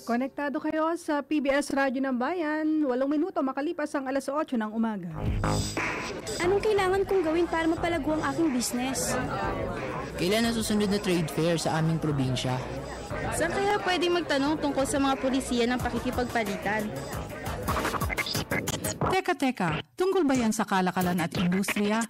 Konektado kayo sa PBS Radyo ng Bayan. 8 minuto makalipas ang alas 8 ng umaga. Anong kailangan kong gawin para mapalago ang aking business? Kailan ang susunod na trade fair sa aming probinsya? Saan kaya pwedeng magtanong tungkol sa mga pulisiya ng pakikipagpalitan? Teka, tungkol ba yan sa kalakalan at industriya?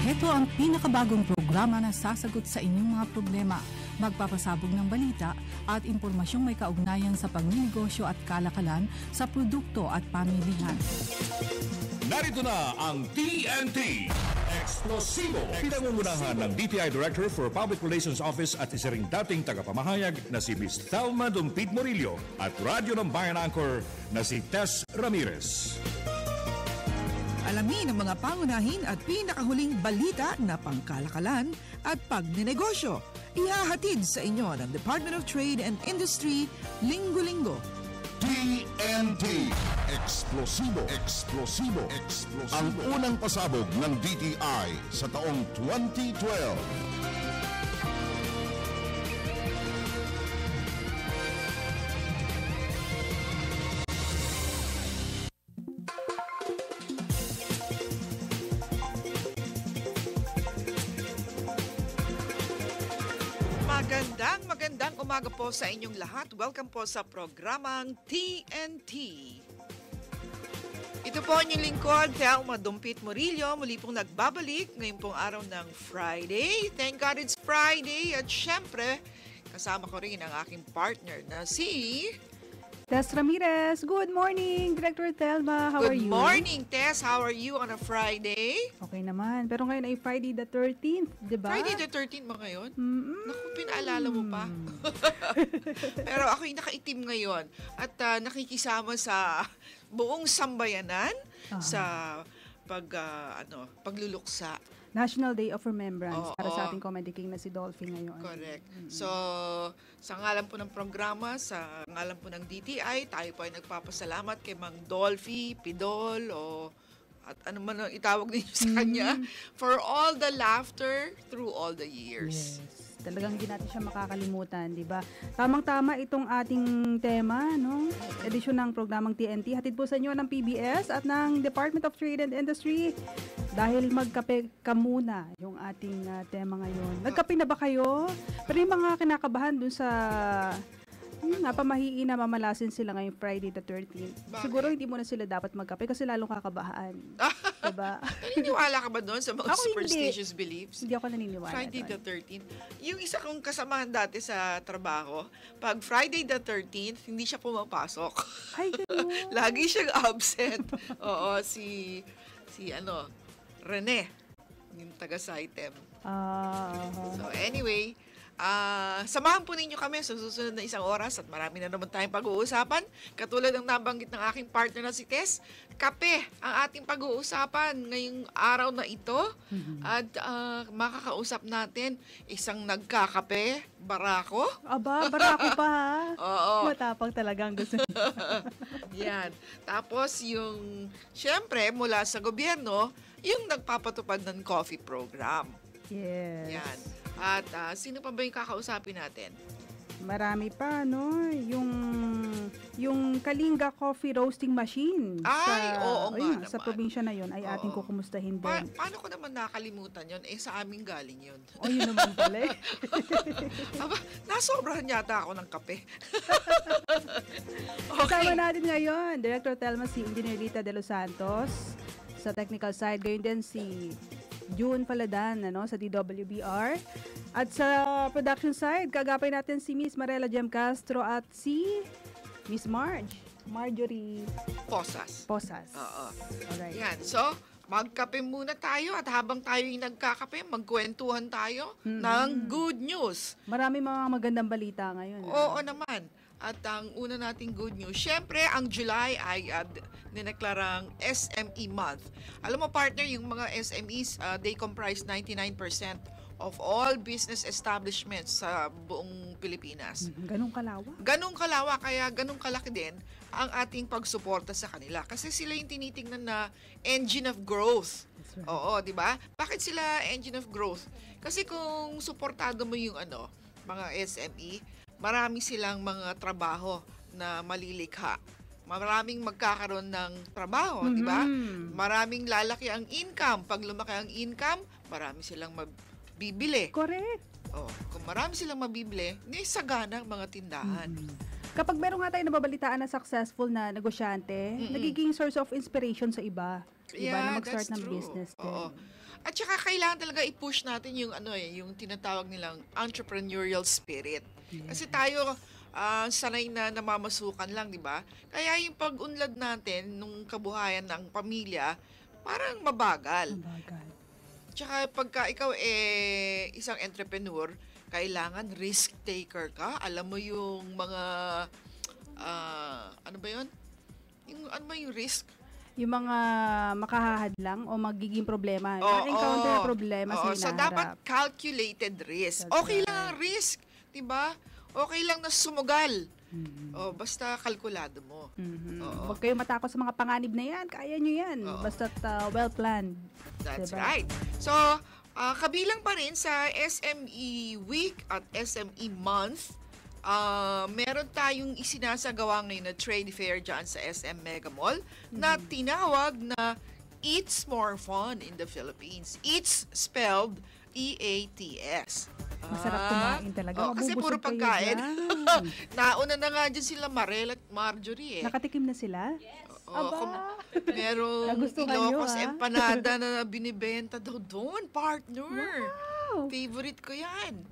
Ito ang pinakabagong programa na sasagot sa inyong mga problema. Magpapasabog ng balita at impormasyong may kaugnayan sa pagninegosyo at kalakalan sa produkto at pamilihan. Narito na ang TNT Explosivo. Pinangungunahan ng DTI Director for Public Relations Office at isa ring dating tagapamahayag na si Miss Thelma Dumpit Morillo at Radyo ng Bayan Anchor na si Tess Ramirez. Alamin ang mga pangunahin at pinakahuling balita na pangkalakalan at pagninegosyo. Ihahatid sa inyo ng Department of Trade and Industry linggo-linggo. TNT Explosivo. Ang unang pasabog ng DTI sa taong 2012. Magandang umaga po sa inyong lahat. Welcome po sa programang TNT. Ito po ang inyong lingkod, Thelma Dumpit Morillo. Muli pong nagbabalik ngayon pong araw ng Friday. Thank God it's Friday. At syempre, kasama ko rin ang aking partner na si Tess Ramirez. Good morning, Director Thelma. How are you? Good morning, Tess. How are you on a Friday? Okay naman. Pero ngayon ay Friday the 13th, di ba? Friday the 13th ba ngayon? Naku, pinaalala mo pa. Pero ako'y nakaitim ngayon at nakikisama sa buong sambayanan sa pagluluksa. National Day of Remembrance para sa ating comedy king na si Dolphy ngayon. Correct. So, sa ngalan po ng programa, sa ngalan po ng DTI, tayo po ay nagpapasalamat kay Mang Dolphy, Pidol, at ano man ang itawag ninyo sa kanya, for all the laughter through all the years. Yes. Talagang hindi natin siya makakalimutan, di ba? Tamang-tama itong ating tema, no? Edisyon ng programang TNT. Hatid po sa inyo ng PBS at ng Department of Trade and Industry. Dahil magkape ka muna yung ating tema ngayon. Nagkape na ba kayo? Pero yung mga kinakabahan dun sa pamahiin na mamalasin sila ngayong Friday the 13th. Bakit? Siguro hindi mo na sila dapat magkape kasi lalong kakabahan. Diba? Naniniwala ka ba doon sa mga superstitious beliefs? Hindi ako naniniwala. Friday doon. the 13th. Yung isa kong kasamahan dati sa trabaho, pag Friday the 13th, hindi siya pumapasok. Ay, gano'n. Lagi siyang absent. Oo, si Rene, yung taga-Saitem. So anyway, samahan po ninyo kami sa susunod na isang oras at marami na naman tayong pag-uusapan. Katulad ng nabanggit ng aking partner na si Tess, kape ang ating pag-uusapan ngayong araw na ito. At makakausap natin isang nagkakape, Barako. Aba, Barako pa ha? Oo. Matapang talagang gusto niya. Yan. Tapos syempre mula sa gobyerno, yung nagpapatupad ng coffee program. Yes. Yan. At sino pa ba yung kakausapin natin? Marami pa, no? Yung Kalinga Coffee Roasting Machine. Oo nga naman. Sa probinsya na yun ay ating kukumustahin din. Paano ko naman nakalimutan yun? Sa amin galing yun. Yun naman pala eh. Aba, nasobrahan yata ako ng kape. Kasama natin ngayon, Director Thelma, si Engineer Rita De Los Santos. Sa technical side, gayon din si June Paladan, sa DWBR. At sa production side, kagapay natin si Miss Marela Jem Castro at si Miss Marjorie Posas. Oo. Alright. Yan. So, magkape muna tayo at habang tayo yung nagkakape, magkwentuhan tayo ng good news. Marami mga magandang balita ngayon. Oo naman. At ang una nating good news, syempre, ang July ay nineklarang SME month. Alam mo, partner, yung mga SMEs, they comprise 99% of all business establishments sa buong Pilipinas. Ganong kalawak? Ganong kalawak, kaya ganong kalaki din ang ating pagsuporta sa kanila. Kasi sila yung tinitingnan na engine of growth. That's right. Oo, di ba? Bakit sila engine of growth? Kasi kung suportado mo yung mga SME, marami silang mga trabaho na malilikha. Maraming magkakaroon ng trabaho, di ba? Maraming lalaki ang income. Pag lumaki ang income, marami silang mabibili. Correct. Kung marami silang mabibili, sagana ang mga tindahan. Kapag meron nga tayo nababalitaan na successful na negosyante, nagiging source of inspiration sa iba. Iba na mag-start ng business din. Oo. At saka kailangan talaga i-push natin yung yung tinatawag nilang entrepreneurial spirit. Kasi tayo sanay na namamasukan lang, di ba? Kaya yung pag-unlad natin nung kabuhayan ng pamilya, parang mabagal. Tsaka pagka ikaw isang entrepreneur, kailangan risk taker ka. Alam mo yung mga ano ba yun? Yung risk? Yung mga makahahadlang o magiging problema. Na-encounter na problema sa hinaharap. So, dapat calculated risk. Okay lang ang risk, diba? Okay lang na sumugal. Basta kalkulado mo. Huwag kayong matakot sa mga panganib na yan. Kaya nyo yan. Basta't well-planned. That's right. So, kabilang pa rin sa SME Week at SME Month, meron tayong isinasagawa ngayon na trade fair dyan sa SM Mega Mall na tinawag na Eats More Fun in the Philippines. Eats spelled E-A-T-S. Masarap kumain talaga. Kasi puro pagkain. Nauna na nga dyan sila Marel at Marjorie. Nakatikim na sila? Aba! Merong Ilocos empanada na binibenta daw doon, partner. Wow! Favorite ko yan.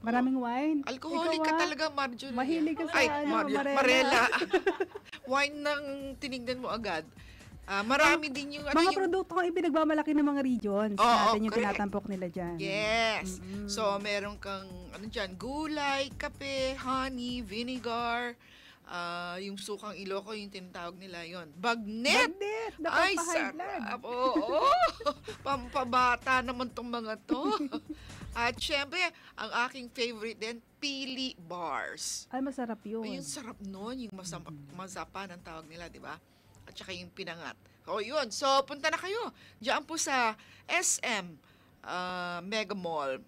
Maraming wine. Alcoholic ka talaga, Marjorie. Mahilig ka sa Marela. Wine nang tinignan mo agad. Marami din yung mga produkto ang ibinagmamalaki ng mga regions natin yung tinatampok nila dyan. Yes. So, meron kang gulay, kape, honey, vinegar, yung sukang Iloco, yung tinatawag nila yon. Bagnet! Ay, sarap. Oo. Pampabata naman tong mga to. At syempre, ang aking favorite din, Pili Bars. Ay, masarap yun. Ay, yung sarap nun, yung masapan ang tawag nila, di ba? At saka yung pinangat. Yun. So, punta na kayo. Diyan po sa SM Mega Mall,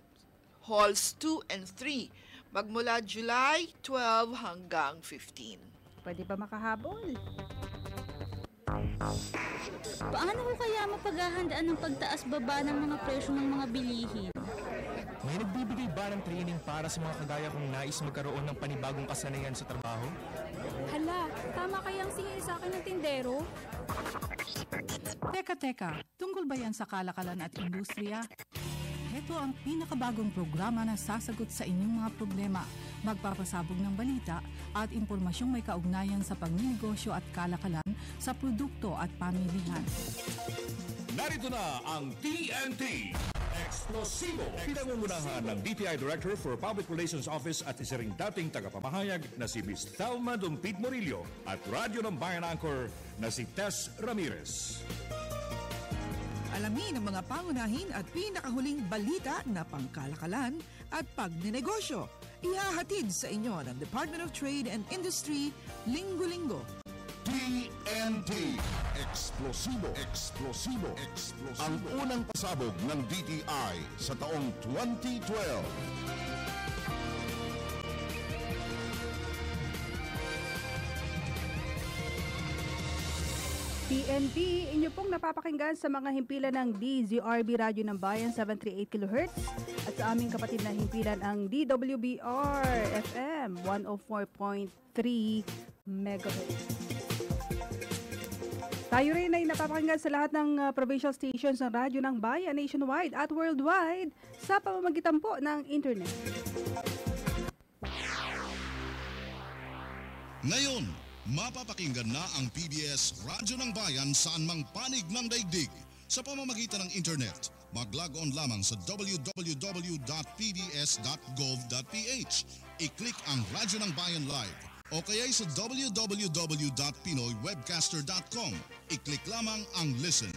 Halls 2 and 3. Magmula July 12 hanggang 15. Pwede ba makahabol? Paano ko kaya mapaghahandaan ng pagtaas-baba ng mga presyo ng mga bilihin? May nagbibigay ba ng training para sa mga kagaya kong nais magkaroon ng panibagong kasanayan sa trabaho? Hala, tama kayang singil sa akin ng tindero? Teka, tungkol ba yan sa kalakalan at industriya? Ito ang pinakabagong programa na sasagot sa inyong mga problema, magpapasabog ng balita at impormasyong may kaugnayan sa pagninegosyo at kalakalan sa produkto at pamilihan. Narito na ang TNT Explosivo. Pinangungunahan ng DTI Director for Public Relations Office at isa ring dating tagapamahayag na si Ms. Thelma Dumpid Morillo at Radyo ng Bayan Anchor na si Tess Ramirez. Alamin ang mga pangunahin at pinakahuling balita na pangkalakalan at pagninegosyo. Ihahatid sa inyo ng Department of Trade and Industry linggo-linggo. TNT Explosivo. Ang unang pasabog ng DTI sa taong 2012. TNT, inyo pong napapakinggan sa mga himpilan ng DZRB Radyo ng Bayan 738 kHz at sa aming kapatid na himpilan ang DWBR FM 104.3 MHz. Tayo rin ay napapakinggan sa lahat ng provincial stations ng Radyo ng Bayan nationwide at worldwide sa pamamagitan po ng internet. Ngayon, mapapakinggan na ang PBS Radyo ng Bayan saan mang panig ng daigdig sa pamamagitan ng internet. Mag-log on lamang sa www.pbs.gov.ph. I-click ang Radyo ng Bayan Live o kaya sa www.pinoywebcaster.com. I-click lamang ang Listen.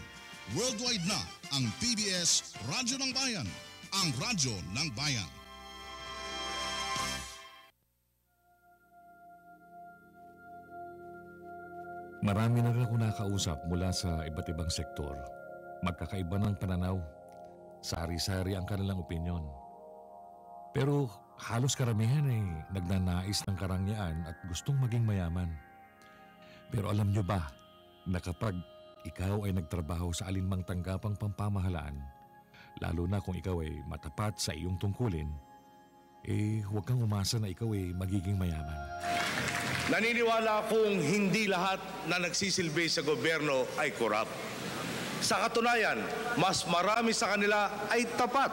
Worldwide na ang PBS Radyo ng Bayan, ang Radyo ng Bayan. Marami na rin ako nakausap mula sa iba't ibang sektor. Magkakaiba ng pananaw. Sari-sari ang kanilang opinyon. Pero halos karamihan ay nagnanais ng karangyaan at gustong maging mayaman. Pero alam nyo ba na kapag ikaw ay nagtrabaho sa alinmang tanggapang pampamahalaan, lalo na kung ikaw ay matapat sa iyong tungkulin, huwag kang umasa na ikaw ay magiging mayaman. Naniniwala akong hindi lahat na nagsisilbi sa gobyerno ay korap. Sa katunayan, mas marami sa kanila ay tapat.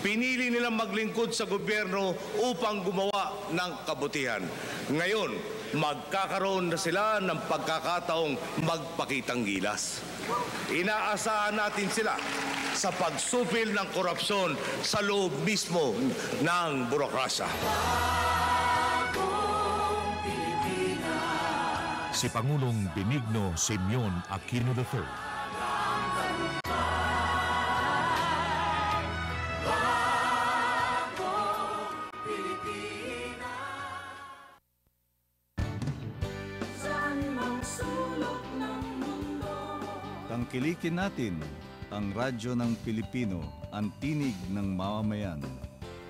Pinili nilang maglingkod sa gobyerno upang gumawa ng kabutihan. Ngayon, magkakaroon na sila ng pagkakataong magpakitang gilas. Inaasahan natin sila sa pagsupil ng korupsyon sa loob mismo ng burokrasya. Si Pangulong Benigno Simeon Aquino III. Tangkilikin natin ang radyo ng Pilipino, ang tinig ng mamamayan.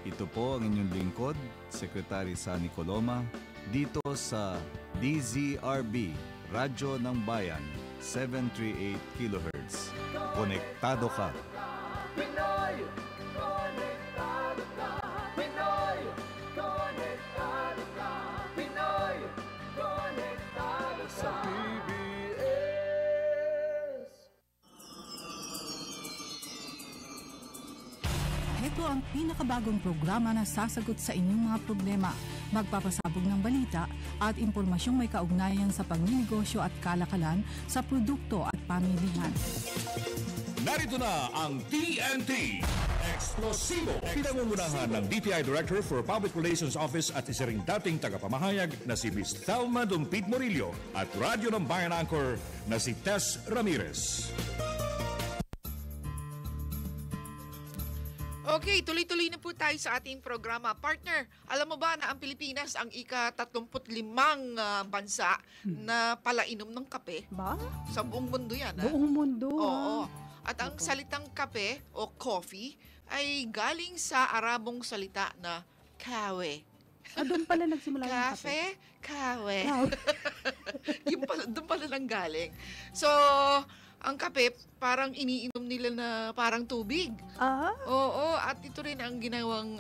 Ito po ang inyong lingkod, Secretary Sunny Coloma, dito sa DZRB, Radyo ng Bayan, 738 kHz. Konektado ka! Pinoy! Konektado ka! Pinoy! Konektado ka! Pinoy! Konektado sa PBS! Ito ang pinakabagong programa na sasagot sa inyong mga problema, magpapasabog ng balita at impormasyong may kaugnayan sa pagninegosyo at kalakalan sa produkto at pamilihan. Narito na ang TNT Explosivo. Pinangungunahan ng DTI Director for Public Relations Office at isa ring dating tagapamahayag na si Ms. Thelma Dumpid Morillo at Radyo ng Bayan Anchor na si Tess Ramirez. Okay, tuloy-tuloy na po tayo sa ating programa. Partner, alam mo ba na ang Pilipinas ang ika-35 bansa na palainom ng kape? Ba? Sa buong mundo yan. Buong mundo. Oo. At ang salitang kape o coffee ay galing sa Arabong salita na kawe. Doon pala nagsimula yung kape? Kawe. Doon pala nang galing. So, ang kape, parang iniinom nila na parang tubig. Oo, at ito rin ang ginawang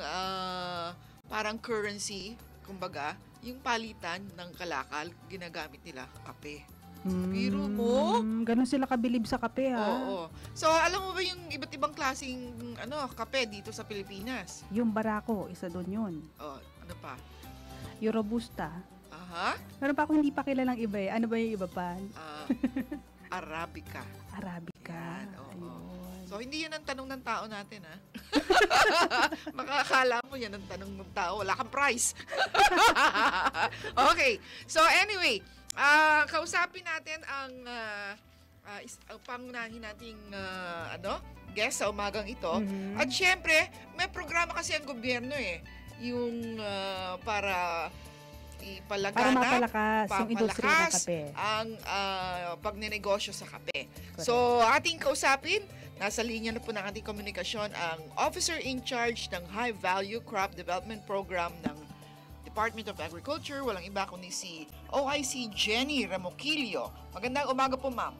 parang currency, kumbaga, yung palitan ng kalakal, ginagamit nila kape. Biro mo? Ganun sila kabilib sa kape, ha? Oo. So, alam mo ba yung iba't ibang klaseng kape dito sa Pilipinas? Yung Barako, isa doon yun. Ano pa? Yung Robusta. Aha. Meron pa ako hindi pa kilalang iba eh. Ano ba yung iba pa? Arabica. Arabica. So, hindi yan ang tanong ng tao natin, ha? Makakala mo yan ang tanong ng tao. Wala kang prize. Okay. So, anyway, kausapin natin ang pangunahin nating guest sa umagang ito. At syempre, may programa kasi ang gobyerno yung para mapalakas yung industriya ng kape. Ang pagninegosyo sa kape. Correct. So, ating kausapin, nasa linya na po ng ating komunikasyon ang Officer in Charge ng High Value Crop Development Program ng Department of Agriculture. Walang iba kundi si OIC Jenny Ramoquillo. Magandang umaga po, ma'am.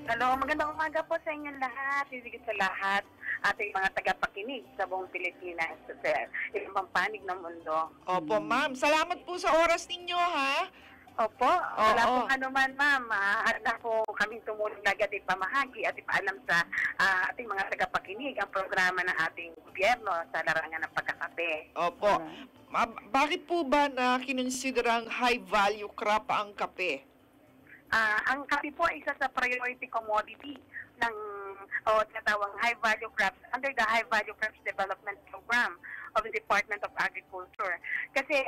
Hello, magandang umaga po sa inyong lahat. Higit sa lahat, ating mga tagapakinig sa buong Pilipinas sa ibang panig ng mundo. Opo, ma'am. Salamat po sa oras ninyo, ha? Opo. Wala pong anuman, ma'am. Handa po kaming tumulong na agad ipamahagi at ipaalam sa ating mga tagapakinig ang programa ng ating gobyerno sa larangan ng pagkakape. Opo. Bakit po ba na kinonsiderang high value crop ang kape? Ang kape po ay isa sa priority commodity ng tinatawang high value crops under the High Value Crops Development Program of the Department of Agriculture. Kasi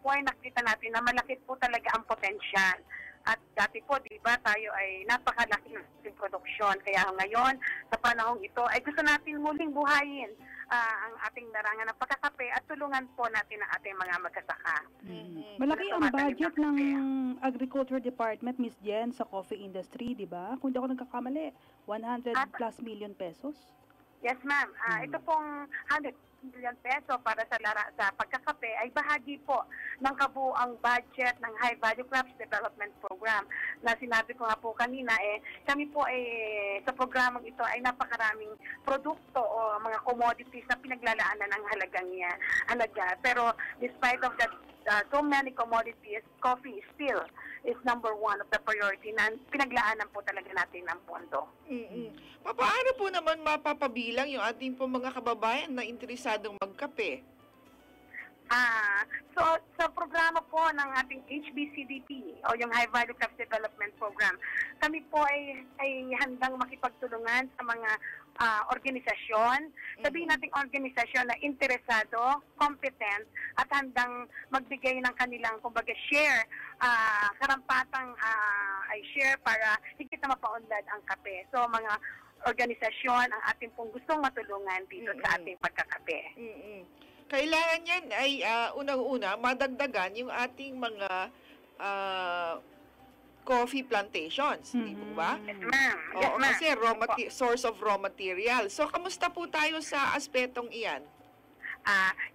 po ay nakita natin na malaki po talaga ang potensyal. At dati po, di ba, tayo ay napakalaki ng produksyon. Kaya ngayon, sa panahong ito, ay gusto natin muling buhayin ang ating larangan ng pagkakape at tulungan po natin ang ating mga magkasaka. Malaki ang budget ng Agriculture Department, Miss Jen, sa coffee industry, di ba? Kung di ako nagkakamali, 100 plus million pesos. Yes, ma'am. Ito pong 100 million peso para sa pagkakape ay bahagi po ng kabuuang budget ng High Value Crops Development Program. Na sinabi ko nga po kanina, kami po sa programang ito ay napakaraming produkto o mga commodities na pinaglalaanan ng halaga. Pero despite of that, so many commodities, coffee still is number one of the priority na pinaglaanan po talaga natin ng pondo. Paano po naman mapapabilang yung ating po mga kababayan na interesadong magkape? So sa programa po ng ating HBCDP o yung High Value Crops Development Program, kami po ay handang makipagtulungan sa mga organisasyon, sabihin nating organisasyon na interesado, competent, at handang magbigay ng kanilang, kumbaga, share, karampatang ay share para higit na mapaunlad ang kape. So, mga organisasyon ang ating pong gustong matulungan dito sa ating pagkakape. Kailangan yan ay unang-una madagdagan yung ating mga coffee plantations, di po ba? Yes, ma'am. Oo, kasi source of raw material. So, kamusta po tayo sa aspetong iyan?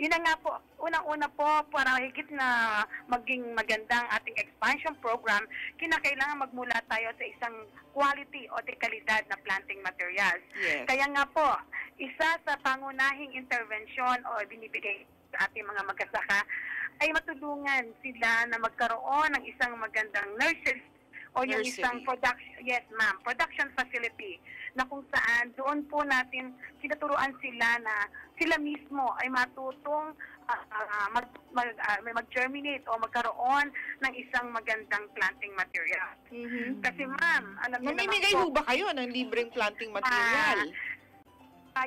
Yun na nga po, unang-una po, para higit na maging magandang ating expansion program, kinakailangan magmula tayo sa isang quality o dekalidad na planting materials. Yes. Kaya nga po, isa sa pangunahing intervention o binibigay sa ating mga magsasaka ay matulungan sila na magkaroon ng isang magandang nursery o yung isang production facility na kung saan doon po natin sinaturuan sila na sila mismo ay matutong mag-germinate o magkaroon ng isang magandang planting material. Kasi ma'am, alam niyo naman po, namimigay ho ba kayo ng libreng planting material?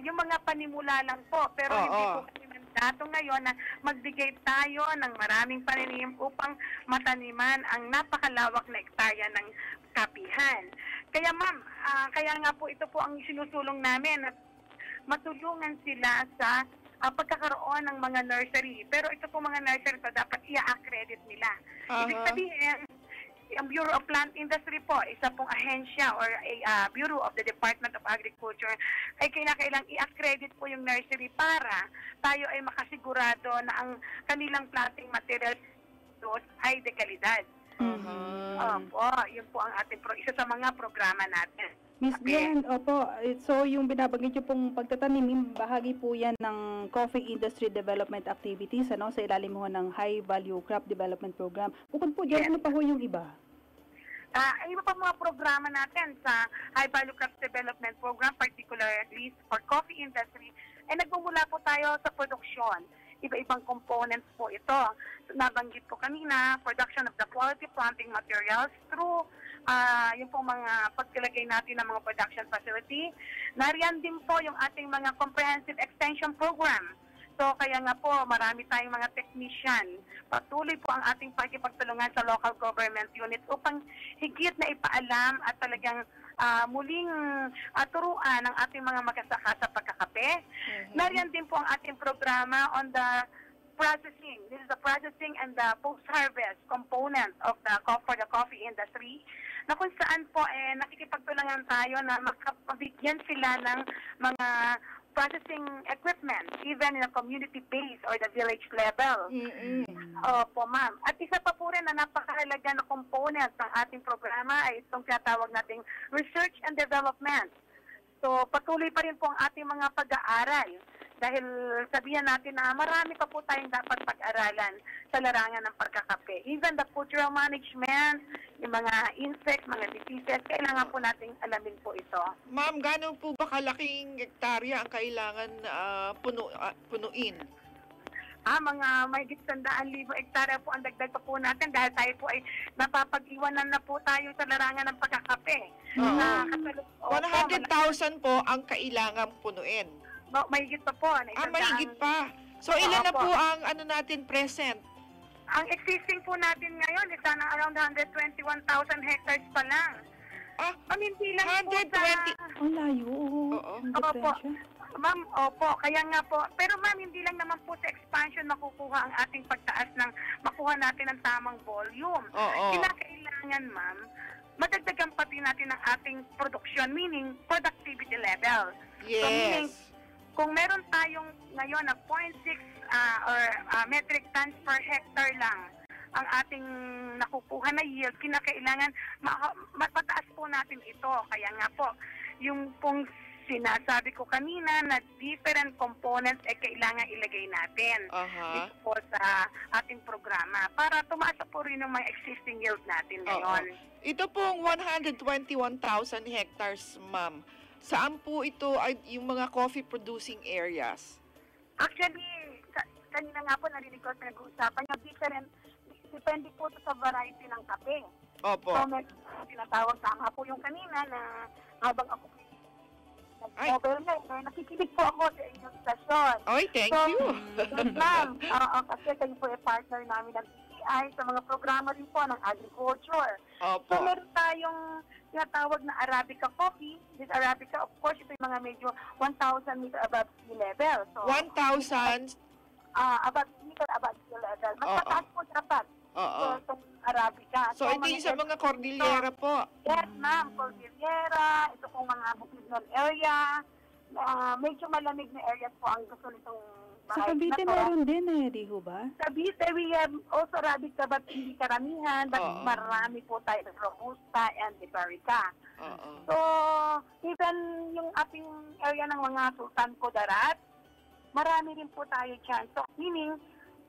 Yung mga panimula lang po, pero hindi po kami mandato ngayon na magbigay tayo ng maraming paninim upang mataniman ang napakalawak na ektarya ng kapihan. Kaya ma'am, kaya nga po ito po ang sinusulong namin na matulungan sila sa pagkakaroon ng mga nursery. Pero ito po mga nursery pa dapat i-accredit nila. Ibig sabihin, ang Bureau of Plant Industry po, isa pong ahensya or Bureau of the Department of Agriculture, ay kailangang i-accredit po yung nursery para tayo ay makasigurado na ang kanilang planting materials ay dekalidad. Opo, yun po ang ating isa sa mga programa natin. Miss Jen, opo, so yung binabanggit niyo pong pagtatanim, bahagi po yan ng Coffee Industry Development Activities, sa ilalim ho ng High Value Crop Development Program. Bukod po dyan, ano pa ho yung iba? Iba pa mga programa natin sa High Value Crops Development Program, particularly for coffee industry, ay nagmumula po tayo sa produksyon. Iba-ibang components po ito. So, nabanggit ko kanina, production of the quality planting materials through yung pong mga pagkalagay natin ng mga production facility. Nariyan din po yung ating mga comprehensive extension program. So, kaya nga po, marami tayong mga technician. Patuloy po ang ating pagkipagtulungan sa local government unit upang higit na ipaalam at talagang muling turuan ng ating mga magsasaka sa pagkakape. Nariyan din po ang ating programa on the processing. This is the processing and the post-harvest component of for the coffee industry, na kung saan po nakikipagtulungan tayo na makapabigyan sila ng mga processing equipment, even in a community base or the village level. Opo, ma'am. At isa pa po rin na napakahalaga na component ng ating programa ay itong tinatawag nating research and development. So, patuloy pa rin po ang ating mga pag-aaral. Dahil sabihan natin na marami pa po tayong dapat pag-aralan sa larangan ng pagkakape. Even the cultural management, yung mga insects, mga diseases, kailangan po nating alamin po ito. Ma'am, gano'n po ba kalaking hektarya ang kailangan punuin? Mga mahigit 100,000 hektarya po ang dagdag pa po natin dahil tayo po ay napapag-iwanan na po tayo sa larangan ng pagkakape. 100,000 po ang kailangan punuin. Mahigit pa po. Mahigit pa. So, ilan na po ang natin present? Ang existing po natin ngayon is around 121,000 hectares pa lang. Hindi lang 120. po sa... Ang layo. Opo. Ma'am, opo. Kaya nga po. Pero ma'am, hindi lang naman po sa expansion makukuha ang ating pagtaas ng makuha natin ang tamang volume. Kinakailangan, ma'am, madagdagan pati natin ang ating production, meaning productivity level. Yes. So, meaning, kung meron tayong ngayon na 0.6 metric tons per hectare lang ang ating nakukuha na yield, kinakailangan mataas po natin ito. Kaya nga po, yung pong sinasabi ko kanina na different components kailangan ilagay natin dito po sa ating programa para tumaas po rin yung mga existing yield natin ngayon. Ito pong 121,000 hectares, ma'am. Saan po ito ay yung mga coffee producing areas? Actually, kanina nga po narinig ko pinag-uusapan yung different, depende po sa variety ng kape. Opo. So, may tinatawag tama po yung kanina na habang ako nag-cover na, nakikinig po ako sa inyong stasyon. Oy, thank you. Yes, ma'am. Kasi kayo po ay partner namin ng DTI sa mga programa rin po ng agriculture. Opo. So, meron tayong tinatawag na Arabica coffee. This Arabica, of course, ito yung mga medyo 1,000 meter above sea level. So, 1,000? meter above sea level. Mas mataas po dapat. So, itong Arabica. So, ito yung sa mga Cordillera po. Yes, ma'am. Cordillera. Ito pong mga Bukidnon area. Medyo malamig na areas po ang gusto nitong Sa Cavite meron din di ho ba? Sa Cavite, we have also Arabica but hindi karamihan. But marami po tayo ng Robusta and Liberica. So, even yung ating area ng mga Sultan Kudarat, marami rin po tayo dyan. So, meaning,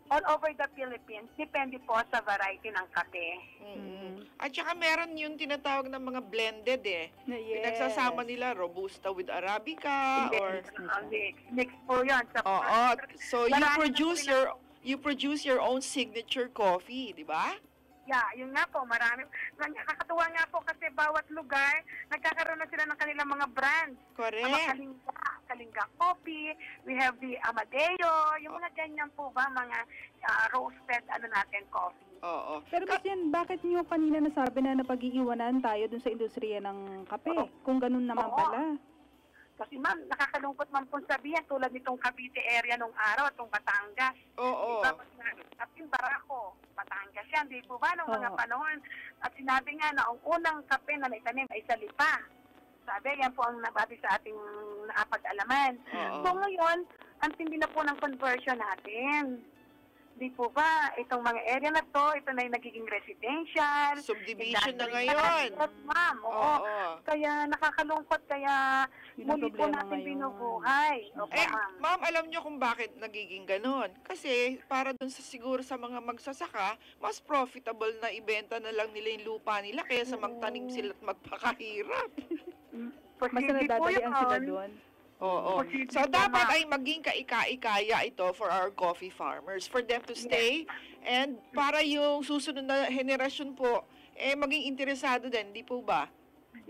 all over the Philippines, depende po sa variety ng kape. At saka meron yung tinatawag ng mga blended Pinagsasama nila Robusta with Arabica or mix po yun. So you produce your own signature coffee, di ba? Yeah, yun nga po, marami. Nakakatuwa nga po kasi bawat lugar, nagkakaroon na sila ng kanilang mga brands. Correct. Kalinga Coffee, we have the Amadeo, yung mga ganyan po ba, mga roasted coffee. Pero Miss Yen, bakit niyo kanina nasabi na napag-iiwanan tayo dun sa industriya ng kape? Kung ganun naman pala. Kasi ma'am, nakakalungkot man pong sabihin tulad nitong Cavite area nung araw, itong Batangas. Diba, Kapin Barako, Batangas yan, di po ba, nung mga panahon. At sinabi nga na ang unang kape na naitanim ay sa Lipa. Sabi, yan po ang nabati sa ating napag-alaman. So ngayon, ang tindi na po ng conversion natin. Di po ba, itong mga area na to, ito na yung nagiging residential. Subdivision na ngayon. Yes, ma'am. Oo. Kaya nakakalungkot, kaya muli po natin binubuhay. Ma'am, alam nyo kung bakit nagiging ganon? Kasi para dun sa siguro sa mga magsasaka, mas profitable na ibenta na lang nila yung lupa nila kaysa magtanim sila at magpakahirap. Mas nadadalian sila doon. So, dapat ay maging kaika-ikaya ito for our coffee farmers, for them to stay, and para yung susunod na henerasyon po, maging interesado din, di po ba?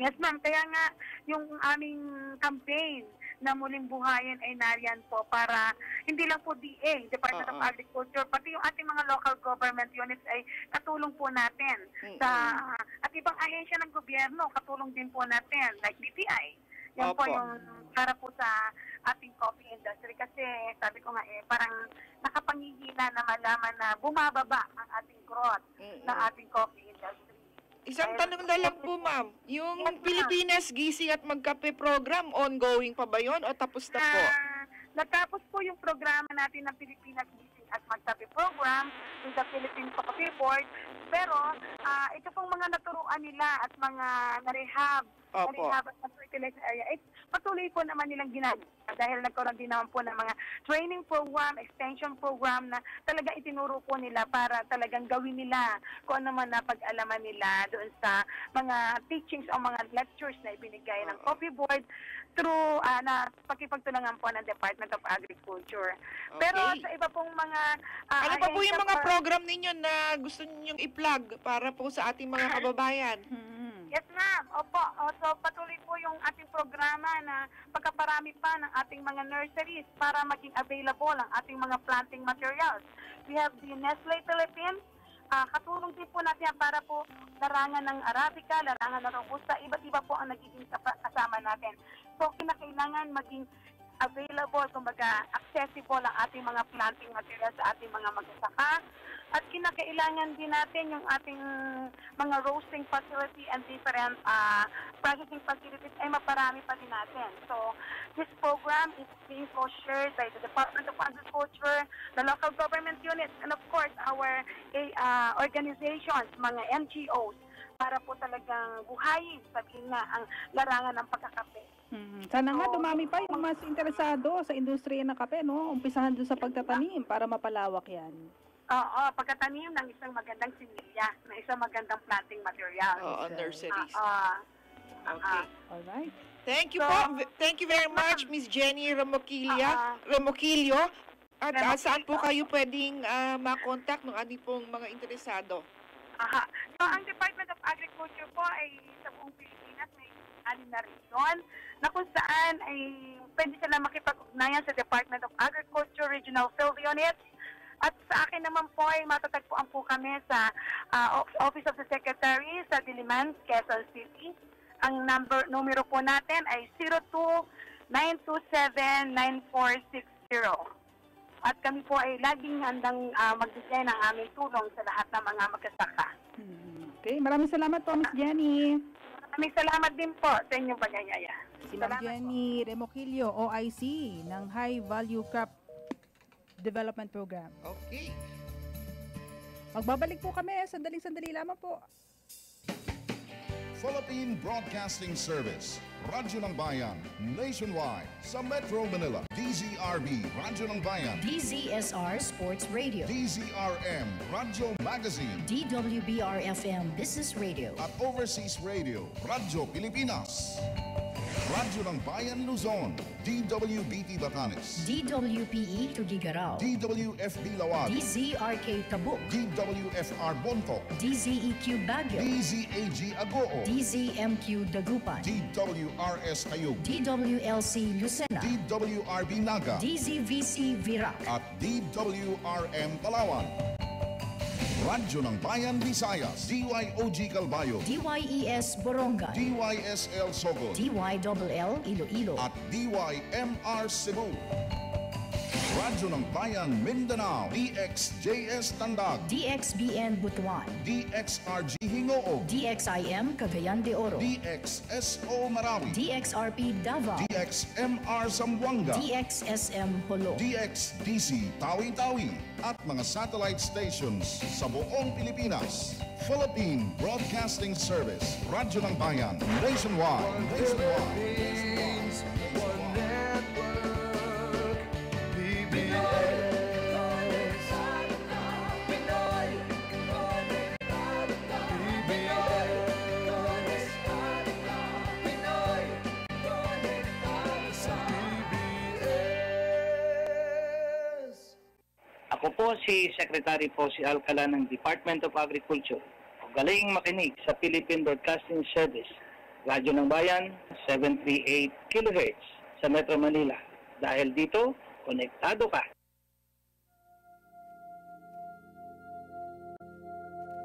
Yes, ma'am. Kaya nga, yung aming campaign na muling buhayin ay nariyan po para hindi lang po DA, Department of Agriculture, pati yung ating mga local government units ay katulong po natin. At ibang ahensya ng gobyerno, katulong din po natin, like DTI. Yan po yung para po sa ating coffee industry kasi sabi ko nga parang nakapangihina na malaman na bumababa ang ating growth ng ating coffee industry. Isang tanong na lang po, ma'am. Yung Pilipinas Gising at Magkape program, ongoing pa ba yun o tapos na po? Natapos po yung programa natin ng Pilipinas Gising at Magkape program with the Philippine Coffee Board. Pero ito pong mga naturuan nila at mga na-rehab at fertilizer area, patuloy po naman nilang ginagawa dahil nagkaroon din naman po ng mga training program, extension program na talaga itinuro po nila para talagang gawin nila kung ano man na pag-alaman nila doon sa mga teachings o mga lectures na ibinigay ng Coffee Board through na pagkipagtulungan po ng Department of Agriculture. Pero sa iba pong mga ano pa po yung mga program ninyo na gusto ninyong i-plug para po sa ating mga kababayan? Yes, ma'am. Opo. So, patuloy po yung ating programa na pagkaparami pa ng ating mga nurseries para maging available ang ating mga planting materials. We have the Nestle Philippines. Katulong din po natin para po larangan ng Arabica, larangan ng Robusta, iba't iba po ang nagiging kasama natin. So, kinakailangan maging available, kumbaga accessible ang ating mga planting materials sa ating mga magsasaka. At kinakailangan din natin yung ating mga roasting facility and different processing facilities ay maparami pa din natin. So, this program is being shared by the Department of Agriculture, the local government units, and of course, our organizations, mga NGOs, para po talagang buhayin, sabihin na, ang larangan ng pagkakape. Sana nga dumami pa yung mas interesado sa industriya ng kape, no? Umpisahan doon sa pagtatanim para mapalawak yan. Oo, pagkatanim ng isang magandang similya, ng isang magandang planting material. Nurseries. Okay. Alright. Thank you po. Thank you very much, Miss Jenny Ramoquilio. At saan po kayo pwedeng makontak ng ating pong mga interesado? So, ang Department of Agriculture po ay sa buong Pilipinas may 6 na region na kung saan ay pwede sila makipag-ugnayan sa Department of Agriculture Regional Field Units. At sa akin naman po ay matatagpuan po kami sa Office of the Secretary sa Diliman, Quezon City. Ang numero po natin ay 02-927-9460. At kami po ay laging handang magbigay ng aming tulong sa lahat ng mga magsasaka. Okay, maraming salamat po, Ms. Jenny. Maraming salamat din po sa inyong pagayaya. Si Ms. Jenny Ramoquilio, OIC, ng High Value Crop Development Program. Okay. Magbabalik po kami. Sandaling-sandali lamang po. Philippine Broadcasting Service, Radyo ng Bayan, nationwide, sa Metro Manila, DZRB, Radyo ng Bayan, DZSR Sports Radio, DZRM, Radyo Magazine, DWBR-FM Business Radio, at Overseas Radio, Radyo Pilipinas. Radyo ng Bayan Luzon, DWBT Batanes, DWPE Tugigarao, DWFB Lawag, DZRK Tabuk, DWFR Bontoc, DZEQ Baguio, DZAG Agoo, DZMQ Dagupan, DWRS Ayub, DWLC Lucena, DWRB Naga, DZVC Virac, at DWRM Palawan. Radyo ng Bayan Visayas, DYOG Calbayo, DYES Borongan, DYSL Sogod, DYLL Iloilo, at DYMR Cebu. Radyo ng Bayan Mindanao, DXJS Tandag, DXBN Butuan, DXRG Hingoog, DXIM Cagayan de Oro, DXSO Marawi, DXRP Davao, DXMR Zamboanga, DXSM Holo, DXDC Tawi-Tawi, at mga satellite stations sa buong Pilipinas. Philippine Broadcasting Service, Radyo ng Bayan, nationwide. Ako po si Secretary po si Alcala ng Department of Agriculture. Galing makinig sa Philippine Broadcasting Service, Radyo ng Bayan, 738 kHz sa Metro Manila. Dahil dito, konektado ka.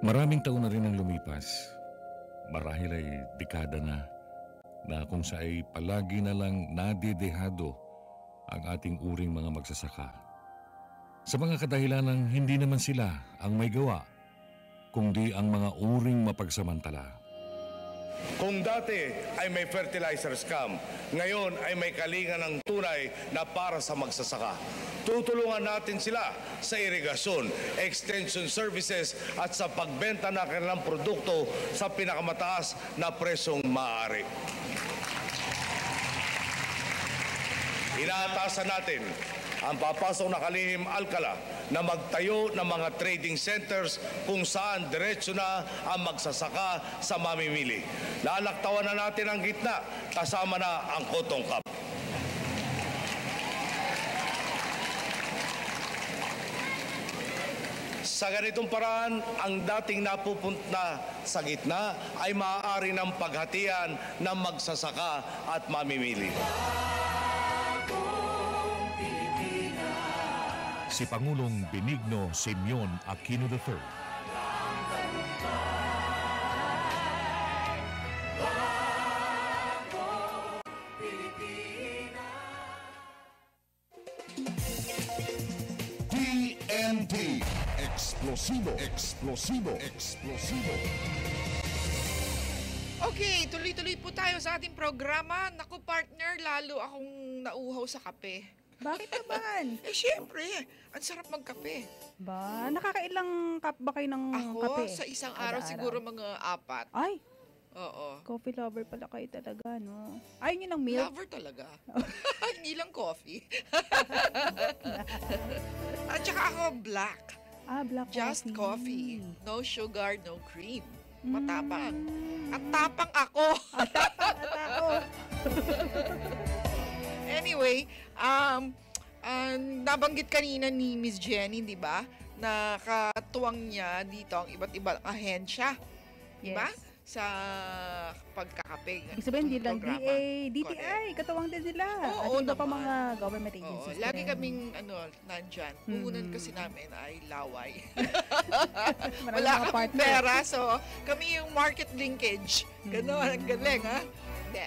Maraming taon na rin ang lumipas. Marahil ay dekada na kung sa ay palagi na lang nadedehado ang ating uring mga magsasaka. Sa mga kadahilanang hindi naman sila ang may gawa, kundi ang mga uring mapagsamantala. Kung dati ay may fertilizer scam, ngayon ay may kalinga ng tunay na para sa magsasaka. Tutulungan natin sila sa irigasyon, extension services at sa pagbenta ng kanilang produkto sa pinakamataas na presyong maaari. Inaatasan natin ang papasok na kalihim Alcala na magtayo ng mga trading centers kung saan diretso na ang magsasaka sa mamimili. Lalaktawan na natin ang gitna, kasama na ang cotton crop. Sa ganitong paraan, ang dating napupunta sa gitna ay maaari ng paghatian ng magsasaka at mamimili. Si Pangulong Benigno Simeon Aquino III. TNT. Eksplosibo, eksplosibo, eksplosibo. Okay, tuloy-tuloy po tayo sa ating programa. Naku, partner, lalo akong nauhaw sa kape. Bakit naman? Siyempre, ang sarap magkape. Ba, nakakailang cup ba kayo ng kape? Ako, sa isang araw siguro mga 4. Ay! Oo. Coffee lover pala kayo talaga, no? Ayaw niyo ng milk? Lover talaga. Hindi lang coffee. At saka ako, black. Black Just coffee. No sugar, no cream. Matapang. Mm. At tapang ako. Ako. Anyway, nabanggit kanina ni Miss Jenny, di ba? Na katuwang niya dito ang iba't ibang ahensya. Di ba? Yes. Sa pagkakape. Ibig sabihin, hindi lang DA, DTI, katawang din nila. At iba pa mga government agencies. Lagi kaming nandyan. Puhunan kasi namin ay laway. Wala kaming pera, so kami yung market linkage. Ganon, ang galing, ha? Hindi.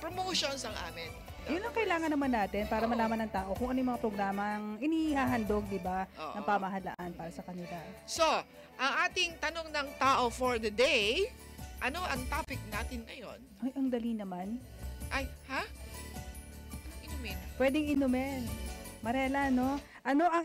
Promotions ang amin. Yun ang kailangan naman natin para malaman ng tao kung ano yung mga programang inihahandog, di ba, ng pamahalaan para sa kanila. So, ang ating tanong ng tao for the day, ano ang topic natin ngayon? Ay, ang dali naman. Ay, ha? Inumin. Pwedeng inumin. Marela, no? Ano ang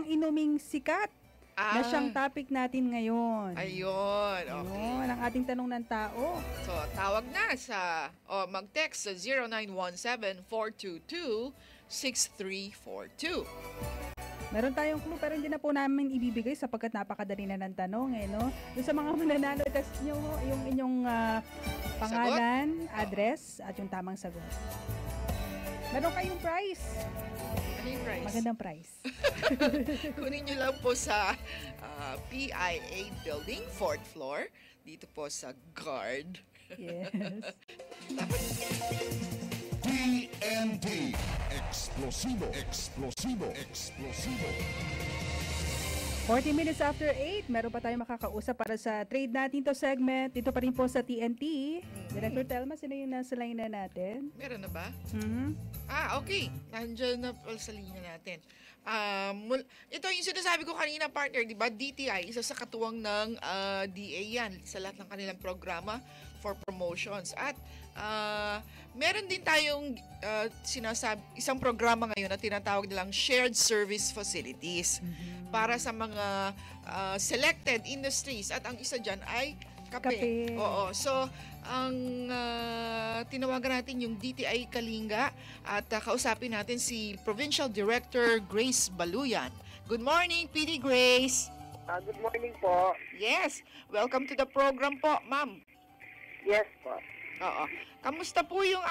inuming sikat na siyang topic natin ngayon? Ayun, okay. Ayun, ang ating tanong ng tao. So, tawag na sa, mag-text sa 0917-422-6342. Meron tayong clue pero hindi na po namin ibibigay sapagkat napakadali na ng tanong, no? Yung sa mga mananalo, text nyo yung inyong pangalan, address, at yung tamang sagot. Meron kayong prize. Ano yung prize? Magandang prize. Kunin nyo lang po sa PIA Building, 4th floor. Dito po sa Guard. Yes. TNT. Eksplosibo, eksplosibo, eksplosibo. 40 minutes after 8, meron pa tayong makakausap para sa trade natin to segment. Dito pa rin po sa TNT. Director Telma, sino yung nasa line na natin? Meron na ba? Mm-hmm. Okay. Nandiyan na pala sa linya natin. Ito yung sinasabi ko kanina, partner, di ba? DTI, isa sa katuwang ng DA yan sa lahat ng kanilang programa for promotions. At meron din tayong isang programa ngayon na tinatawag nilang shared service facilities para sa mga selected industries. At ang isa dyan ay kape. Oo. So, ang tinawagan natin yung DTI Kalinga at kausapin natin si Provincial Director Grace Baluyan. Good morning, PD Grace. Good morning po. Yes. Welcome to the program po, ma'am. Yes po. Oo. Kamusta po yung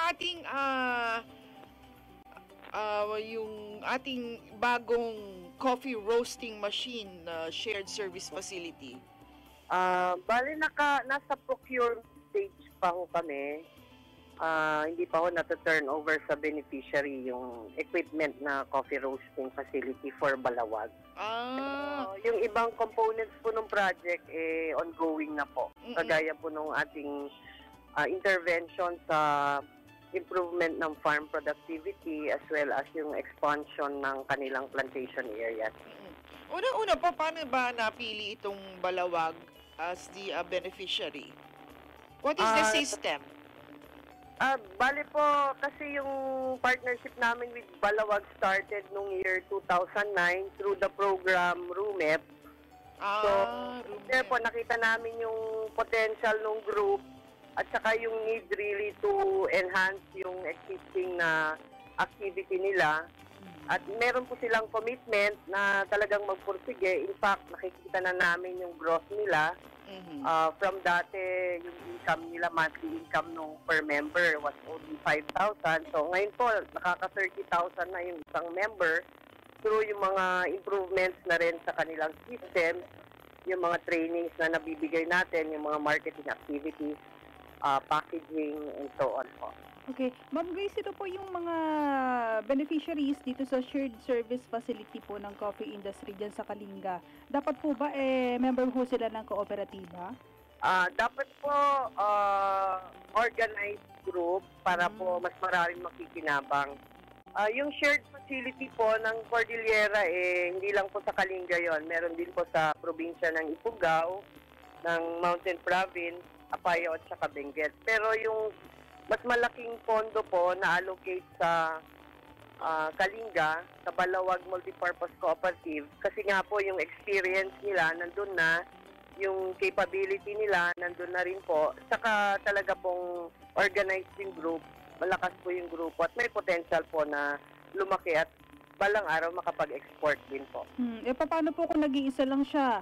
ating bagong coffee roasting machine shared service facility? Bali nasa procurement stage pa ho kami. Hindi pa ho na-turn over sa beneficiary yung equipment na coffee roasting facility for Balawag. Yung ibang components po ng project ongoing na po. Kagaya po nung ating intervention sa improvement ng farm productivity as well as yung expansion ng kanilang plantation areas. Una-una po, paano ba napili itong Balawag as the beneficiary? What is the system? Bali po, kasi yung partnership namin with Balawag started nung year 2009 through the program RUMEP. So, there po nakita namin yung potential ng group at saka yung need really to enhance yung existing na activity nila. At meron po silang commitment na talagang magpursige. In fact, nakikita na namin yung growth nila. From dati, yung income nila, monthly income nung per member was only 5,000. So ngayon po, nakaka 30,000 na yung isang member through yung mga improvements na rin sa kanilang system, yung mga trainings na nabibigay natin, yung mga marketing activities, packaging, and so on po. Okay. Ma'am Grace, ito po yung mga beneficiaries dito sa shared service facility po ng coffee industry dyan sa Kalinga. Dapat po ba member po sila ng kooperatiba? Dapat po organized group para po mas maraming makikinabang. Yung shared facility po ng Cordillera, hindi lang po sa Kalinga yon. Meron din po sa probinsya ng Ifugao, ng Mountain Province, Apayao at saka Benguet. Pero yung mas malaking pondo po na allocate sa Kalinga, sa Balawag Multipurpose Cooperative, kasi nga po yung experience nila nandun na, yung capability nila nandun na rin po, saka talaga pong organized yung group, malakas po yung grupo at may potential po na lumaki at balang araw makapag-export din po. Paano po kung nag-iisa lang siya?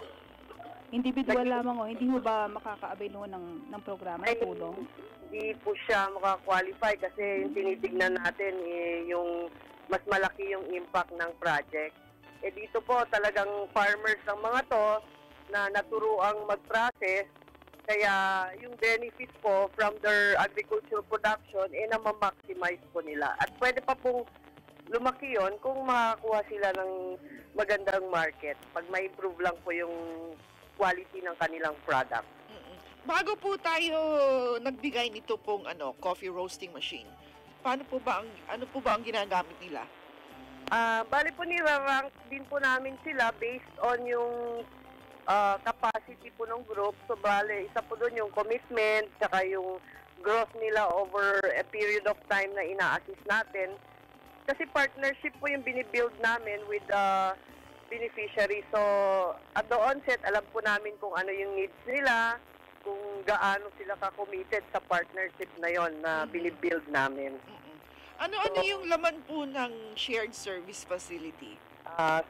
Individual lamang o hindi mo ba makaka-avail ng programa, tulong? Hindi po siya makakwalify kasi yung tinitignan natin yung mas malaki yung impact ng project. Dito po talagang farmers ng mga to na naturuang mag-process, kaya yung benefit po from their agricultural production na-maximize po nila. At pwede pa pong lumaki yon kung makakuha sila ng magandang market, pag ma-improve lang po yung quality ng kanilang product. Bago po tayo nagbigay nito pong coffee roasting machine, ano po ba ang ginagamit nila? Bali po nira-rank din po namin sila based on yung capacity po ng group. So bali, isa po doon yung commitment, saka yung growth nila over a period of time na ina-assist natin. Kasi partnership po yung binibuild namin with the beneficiary. So at the onset, alam po namin kung ano yung needs nila, kung gaano sila ka-committed sa partnership na yon na binibuild namin. Ano yung laman po ng shared service facility?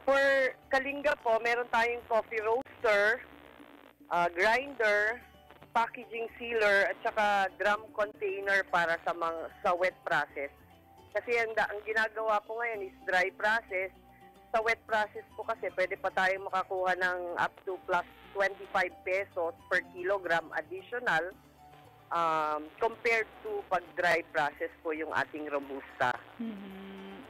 For Kalinga po, meron tayong coffee roaster, grinder, packaging sealer, at saka drum container para sa wet process. Kasi ang ginagawa po ngayon is dry process. Sa wet process po kasi pwede pa tayong makakuha ng up to plus 25 pesos per kilogram additional compared to pag dry process po yung ating Robusta.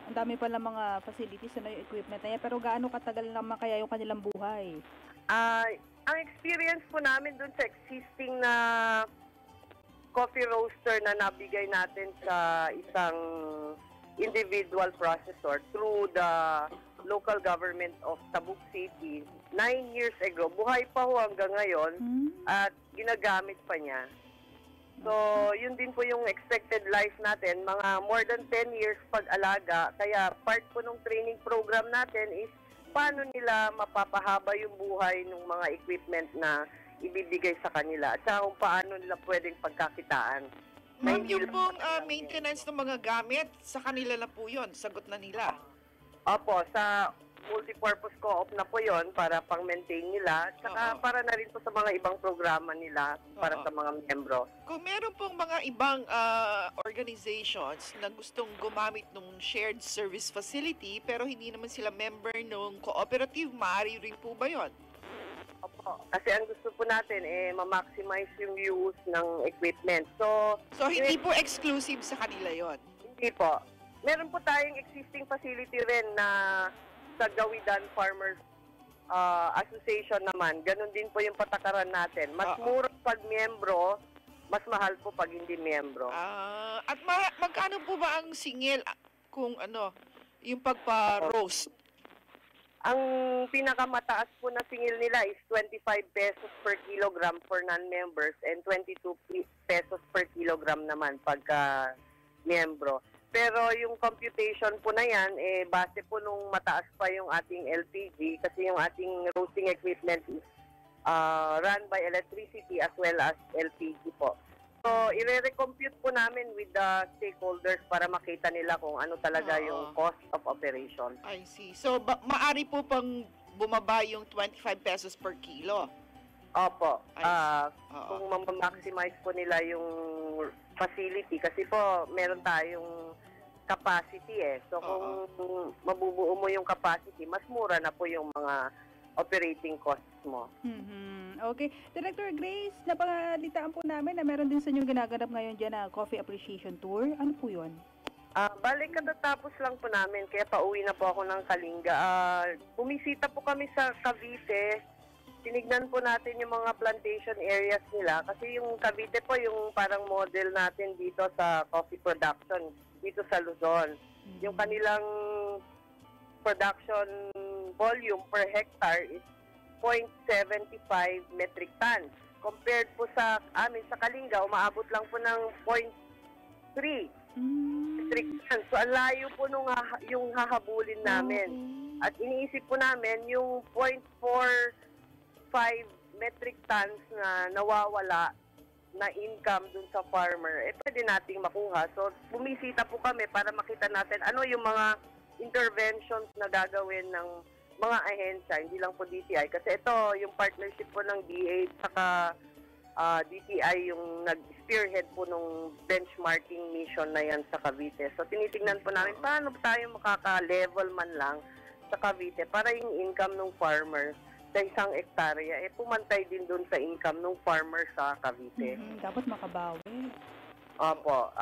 Ang dami pala mga facilities yung equipment na yan, pero gaano katagal naman kaya yung kanilang buhay? Ang experience po namin dun sa existing na coffee roaster na nabigay natin sa isang individual processor through the local government of Tabuk City, 9 years ago, buhay pa ho hanggang ngayon at ginagamit pa niya. So, yun din po yung expected life natin, mga more than 10 years pag-alaga. Kaya part po ng training program natin is paano nila mapapahaba yung buhay ng mga equipment na ibibigay sa kanila at saka kung paano nila pwedeng pagkakitaan. Ma'am, yung pong maintenance ng mga gamit, sa kanila na po yun, sagot na nila. Opo, sa multipurpose co-op na po yon para pang-maintain nila, saka para na rin po sa mga ibang programa nila para sa mga miyembro. Kung meron pong mga ibang organizations na gustong gumamit ng shared service facility pero hindi naman sila member ng cooperative, maaari rin po ba yon? Opo, kasi ang gusto po natin ma-maximize yung use ng equipment. So hindi po exclusive sa kanila yon? Hindi po. Meron po tayong existing facility rin na sa Gawidan Farmers Association naman. Ganon din po yung patakaran natin. Mas mura pag miyembro, mas mahal po pag hindi miyembro. At magkano po ba ang singil kung yung pagpa-roast? Ang pinakamataas po na singil nila is 25 pesos per kilogram for non-members and 22 pesos per kilogram naman pagka miyembro. Pero yung computation po na yan, base po nung mataas pa yung ating LPG kasi yung ating roasting equipment is run by electricity as well as LPG po. So, i-recompute po namin with the stakeholders para makita nila kung ano talaga yung cost of operation. I see. So, maari po pang bumaba yung 25 pesos per kilo? Opo. Kung ma-maximize po nila yung facility kasi po meron tayong capacity So kung mabubuo mo yung capacity, mas mura na po yung mga operating costs mo. Okay. Director Grace, napangalitaan po namin na meron din sa inyong ginaganap ngayon dyan na Coffee Appreciation Tour. Ano po yun? Balik katatapos lang po namin, kaya pauwi na po ako ng Kalinga. Bumisita po kami sa Cavite. Tinignan po natin yung mga plantation areas nila kasi yung Cavite po yung parang model natin dito sa coffee production dito sa Luzon. Yung kanilang production volume per hectare is 0.75 metric tons. Compared po sa amin sa Kalinga, umaabot lang po ng 0.3 metric tons. So, ang layo po nung yung hahabulin namin. At iniisip po namin yung 0.45 metric tons na nawawala na income dun sa farmer, pwede nating makuha. So, bumisita po kami para makita natin ano yung mga interventions na gagawin ng mga ahensya, hindi lang po DTI. Kasi ito, yung partnership po ng DA saka DTI yung nag-spearhead po nung benchmarking mission na yan sa Cavite. So, tinitingnan po namin paano tayo makaka-level man lang sa Cavite para yung income ng farmer sa isang hektarya, pumantay din doon sa income ng farmer sa Cavite. Dapat makabawi. Opo.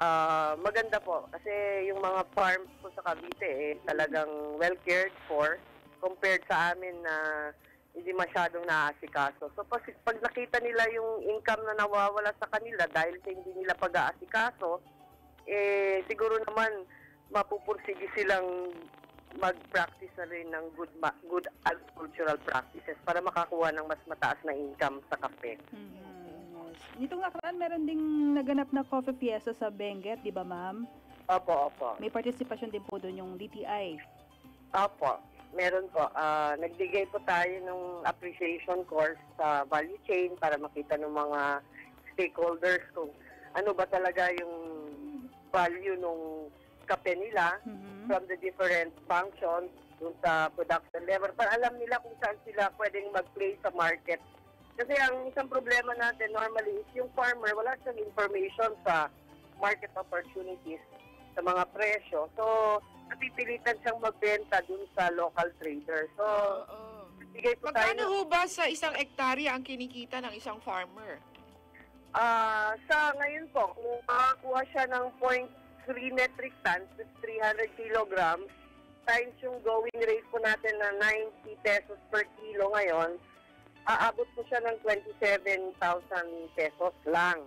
Maganda po. Kasi yung mga farms po sa Cavite, talagang well cared for compared sa amin na hindi masyadong naaasikaso. So, pag nakita nila yung income na nawawala sa kanila dahil sa hindi nila pag-aasikaso, siguro naman mapupursige silang mag-practice na rin ng good agricultural practices para makakuha ng mas mataas na income sa kape. Yes. Nitong nakaraan, meron ding naganap na coffee fiesta sa Benguet, di ba ma'am? Opo, opo. May participation din po doon yung DTI. Opo, meron po. Nagbigay po tayo ng appreciation course sa value chain para makita ng mga stakeholders kung ano ba talaga yung value nung kape nila from the different functions dun sa production level para alam nila kung saan sila pwedeng mag-play sa market. Kasi ang isang problema natin normally is yung farmer, wala siyang information sa market opportunities, sa mga presyo. So, napipilitan siyang magbenta dun sa local trader. So, bigay po tayo. Magkano ho ba sa isang hektarya ang kinikita ng isang farmer? Sa ngayon po, kung makakuha siya ng 3 metric tons, 300 kilograms, times yung going rate po natin na 90 pesos per kilo ngayon, aabot po siya ng 27,000 pesos lang.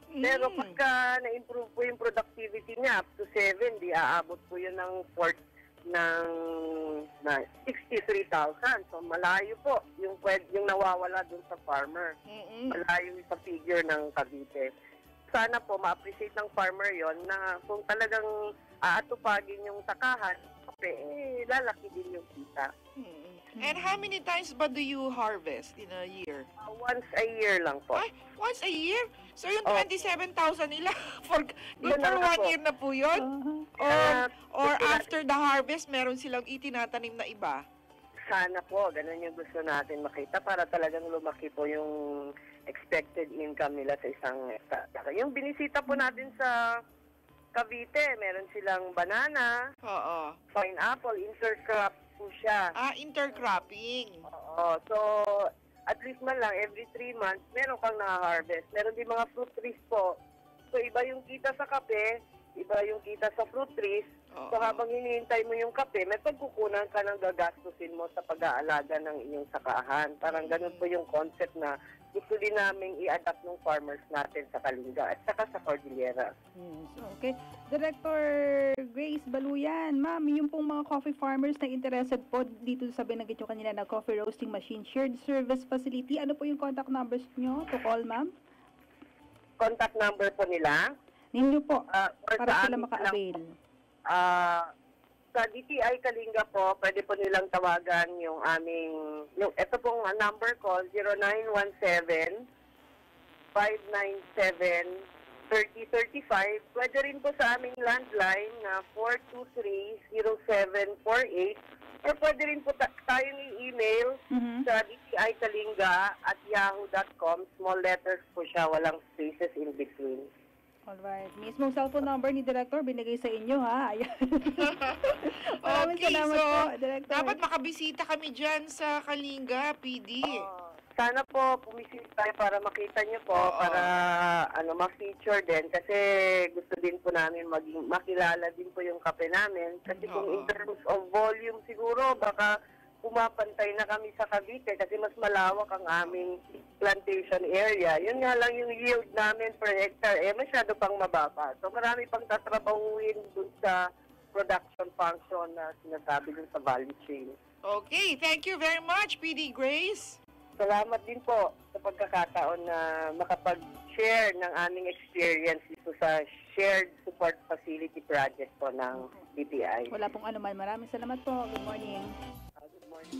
Pero pagka na-improve po yung productivity niya up to 7, di aabot po yun ng 63,000. So malayo po yung nawawala dun sa farmer. Malayo yung sa figure ng Cavite. Sana po ma-appreciate ng farmer yon na kung talagang aatupagin yung takahan, lalaki din yung kita. And how many times ba do you harvest in a year? Once a year lang po. Ay, once a year? So yung 27,000 nila, for 1 year na po yun? Or after the harvest, meron silang itinatanim na iba? Sana po, ganun yung gusto natin makita para talagang lumaki po yung expected income nila sa isang hektarya. Yung binisita po natin sa Cavite, meron silang banana, pineapple, intercrop po siya. Intercropping. Oo. So, at least man lang, every 3 months, meron kang na-harvest. Meron din mga fruit trees po. So, iba yung kita sa kape, iba yung kita sa fruit trees. So, habang hinihintay mo yung kape, may pagkukunan ka ng gagastusin mo sa pag-aalaga ng iyong sakahan. Parang ganun po yung concept na gusto din namin i-adapt ng farmers natin sa Kalinga at saka sa Cordillera. Yes, okay. Director Grace Baluyan, ma'am, yung pong mga coffee farmers na interested po dito sa binanggit nyo kanina na coffee roasting machine, shared service facility, ano po yung contact numbers nyo to call, ma'am? Contact number po nila? Ninyo po, para sila maka-avail. Sa DTI Kalinga po, pwede po nilang tawagan yung aming, ito pong number ko, 0917-597-3035. Pwede rin po sa aming landline na 423-0748. Or pwede rin po tayong i-email sa dtikalinga@yahoo.com. Small letters po siya, walang spaces in between. Alright. Mismong cellphone number ni Director binigay sa inyo, ha? Ayan. Okay, salamat so po, Director. dapat makabisita kami dyan sa Kalinga, PD. Sana po pumisita tayo para makita nyo po, para ma-feature din. Kasi gusto din po namin makilala din po yung kape namin. Kasi kung in terms of volume siguro, baka pumapantay na kami sa Cavite kasi mas malawak ang aming plantation area. Yun nga lang yung yield namin per hectare, masyado pang mababa. So marami pang tatrabahuin dun sa production function na sinasabi dun sa value chain. Okay, thank you very much, PD Grace. Salamat din po sa pagkakataon na makapag-share ng aming experience dito sa Shared Support Facility Project po ng DTI. Wala pong anuman. Maraming salamat po. Good morning.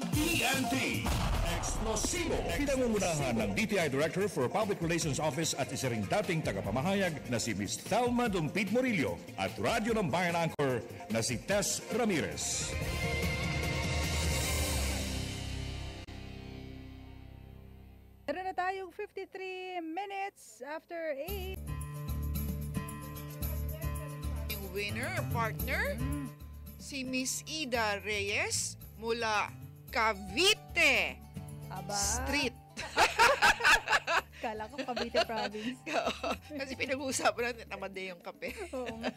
TNT Explosivo. Pinangungunahan ng DTI Director for Public Relations Office at isa ring dating tagapamahayag na si Ms. Thelma Dumpid Morillo at Radyo ng Bayan Anchor na si Tess Ramirez. Meron na tayong 53 minutes after 8. Yung winner, partner, si Miss Ida Reyes mula Cavite Street. Kala ko Cavite Province. Kasi pinag-uusapan natin, tamad yung kape. Oo nga.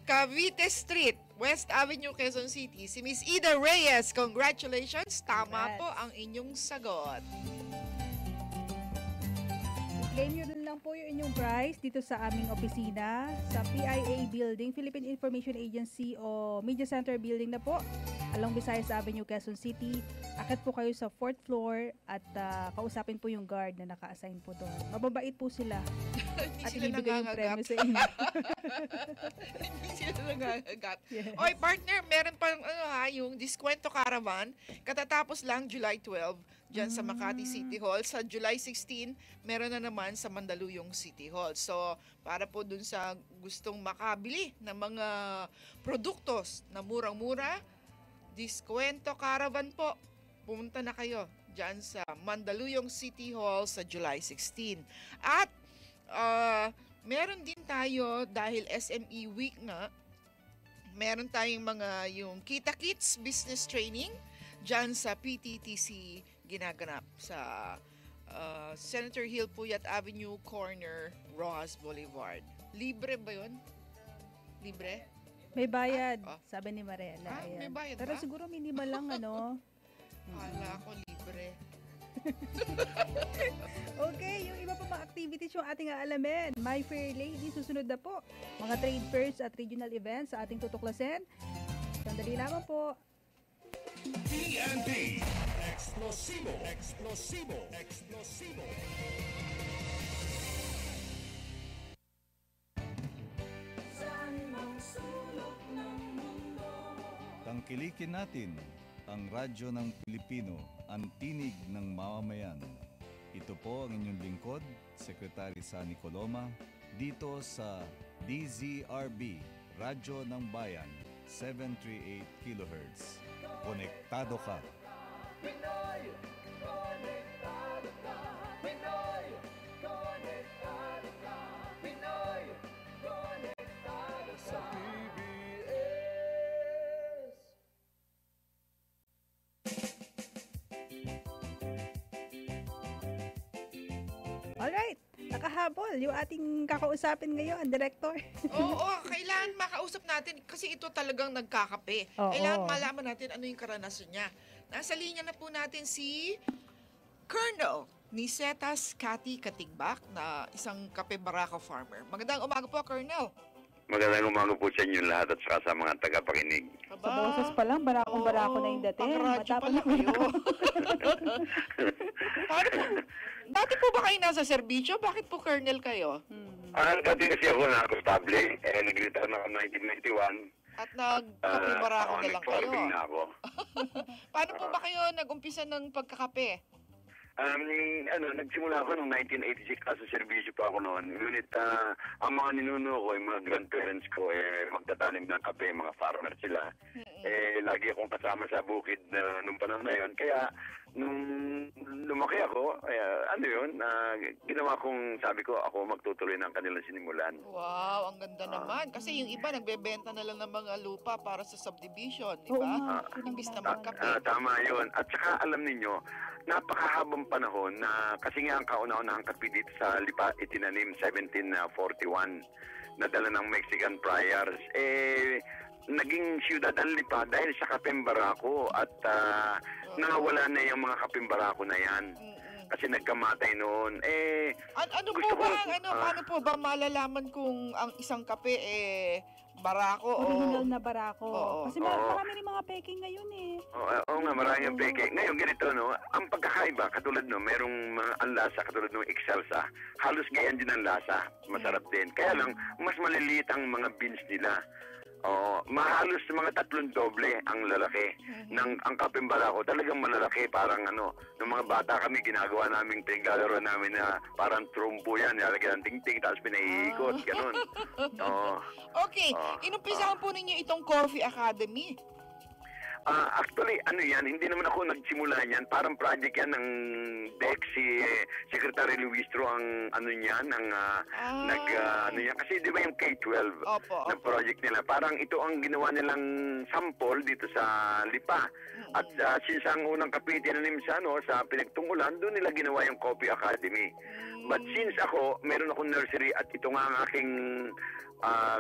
Cavite Street, West Avenue, Quezon City. Si Miss Ida Reyes, congratulations. Tama po ang inyong sagot. Claim nyo lang po yung inyong prize dito sa aming opisina sa PIA Building, Philippine Information Agency o Media Center Building na po, along Visayas Avenue, Quezon City. Akit po kayo sa 4th floor at kausapin po yung guard na naka-assign po doon. Mababait po sila. At ibibigay yung premyo sa inyo. Hindi sila nangangagat. Yes. Oy, partner, meron pa yung Diskwento Caravan. Katatapos lang July 12 dyan sa Makati City Hall. Sa July 16, meron na naman sa Mandaluyong City Hall. So, para po dun sa gustong makabili ng mga produktos na murang-mura, Diskwento Caravan po. Pumunta na kayo dyan sa Mandaluyong City Hall sa July 16. At meron din tayo, dahil SME Week nga, meron tayong mga yung Kita Kits Business Training dyan sa PTTC ginaganap sa Senator Hill Puyat Avenue Corner, Rojas Boulevard. Libre ba yun? Libre? May bayad, sabi ni Mariela. May bayad Pero ba? siguro minimal lang, ano? Kala ko libre. Okay, yung iba pa mga activities yung ating aalamin. My Fair Lady, susunod na po. Mga trade fairs at regional events sa ating tutuklasin. Sandali lamang po. TNT Explosivo. Explosivo. Explosivo. Tangkilikin natin ang radyo ng Pilipino, ang tinig ng mamamayan. Ito po ang inyong lingkod, Secretary Sani Coloma, dito sa DZRB, Radyo ng Bayan, 738 kHz. Konektado ka. Pinoy, konektado ka. Pinoy, konektado ka. Pinoy, konektado sa PBS. Alright, nakahabol yung ating kakausapin ngayon, Director. Oo, kailangan makausap natin kasi ito talagang nagkakape. Oo. Kailangan malaman natin ano yung karanasan niya. Nasa linya na po natin si Colonel Nicetas Cathy Katigbak na isang kape barako farmer. Magandang umaga po, Colonel. Magandang umaga po sa inyo lahat at saka sa mga tagapakinig. Sa boses pa lang, barakong-barako na yung dating. Matapos na kayo. Dati po ba kayo nasa serbisyo? Bakit po Colonel kayo? Dati kasi ako nakakostable. Nag-retire na ako 1991. At nagkape-barako na lang kayo. Nag-farming na ako. Paano po ba kayo nag-umpisa ng pagkakape? Nagsimula ako noong 1986 kasi serbisyo pa ako noon. Ngunit ang mga ninuno ko, yung mga grandparents ko, magtatanim ng kape, mga farmer sila. Lagi akong kasama sa bukid nung panahon na yun. Kaya nung lumaki ako, ginawa kong, sabi ko, ako magtutuloy ng kanilang sinimulan. Wow, ang ganda naman. Kasi yung iba, nagbebenta na lang ng mga lupa para sa subdivision, di ba? Imbis na magkape. Tama yun. At saka alam ninyo, napakahabang panahon na kasi nga ang kauna-unahang kape dito sa Lipa itinanim 1741 na dala ng Mexican friars. Naging siyudad ang Lipa dahil sa kapeng barako at nawala na yung mga kapeng barako na yan. Kasi nagkamatay noon. Ano po gusto ba, ko- paano po ba malalaman kung ang isang kape barako Original na barako. Oo. Kasi Oo. marami rin mga peking ngayon eh. Oo nga, marami yung peke. Ngayon, ganito, no? Ang pagkakaiba, katulad, no, merong mga ang lasa, katulad ng Excelsa, halos ganyan din ang lasa. Masarap din. Kaya lang, mas maliliit ang mga beans nila. Oo, mahalos mga 3 doble ang lalaki. Ang kapeng barako, talagang malalaki. Parang nung mga bata kami, ginagawa namin, tinggalaro namin na parang trumpo yan. Nalagyan ng tingting, tapos pinahiikot, ganun. Oo. Okay, inumpisahan po ninyo itong Coffee Academy. Actually, hindi naman ako nagsimula niyan. Parang project yan ng DEC, si Secretary Luistro ang niyan, kasi di ba yung K-12 na project nila. Parang ito ang ginawa nilang sample dito sa Lipa. At since ang unang kapitan sa pinagtungkulan, doon nila ginawa yung Coffee Academy. But since meron akong nursery at ito nga ang aking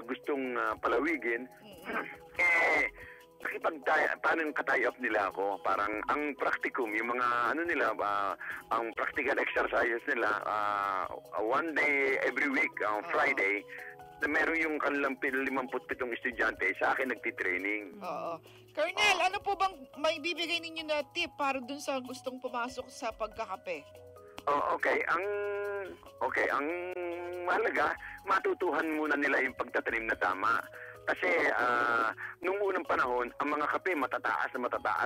gustong palawigin, paano yung ka-tie up nila ako? Parang ang practicum, yung mga ang practical exercises nila, one day every week, Friday, na meron yung kanilang 57 estudyante sa akin nagtitraining. Oo. Colonel, ano po bang may bibigay ninyo na tip para dun sa gustong pumasok sa pagkakape? Okay. Ang mahalaga, matutuhan muna nila yung pagtatanim na tama. Kasi nung unang panahon, ang mga kape matataas,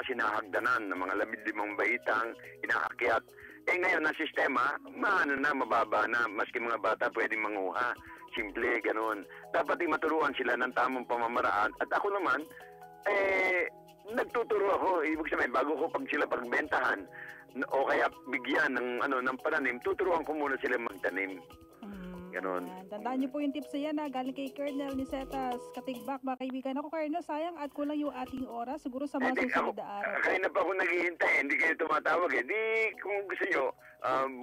hinahagdanan ng mga 15 baitang, inaakyat. Ngayon, ang sistema, mababa na. Maski mga bata pwedeng manguha. Simple, ganun. Dapat maturuan sila ng tamang pamamaraan. At ako naman, nagtuturo ako. Ibig sabihin, bago ko sila pagbentahan, o kaya bigyan ng pananim, tuturuan ko muna sila magtanim. Ganon. Tandaan niyo po yung tips na yan galing kay Colonel Nicetas Katigbak. Mga kaibigan ako, Colonel, sayang at kulang yung ating oras. Siguro sa mga susunod na araw. Kanina pa ako naghihintay, hindi kayo tumatawag eh. Di, kung gusto nyo,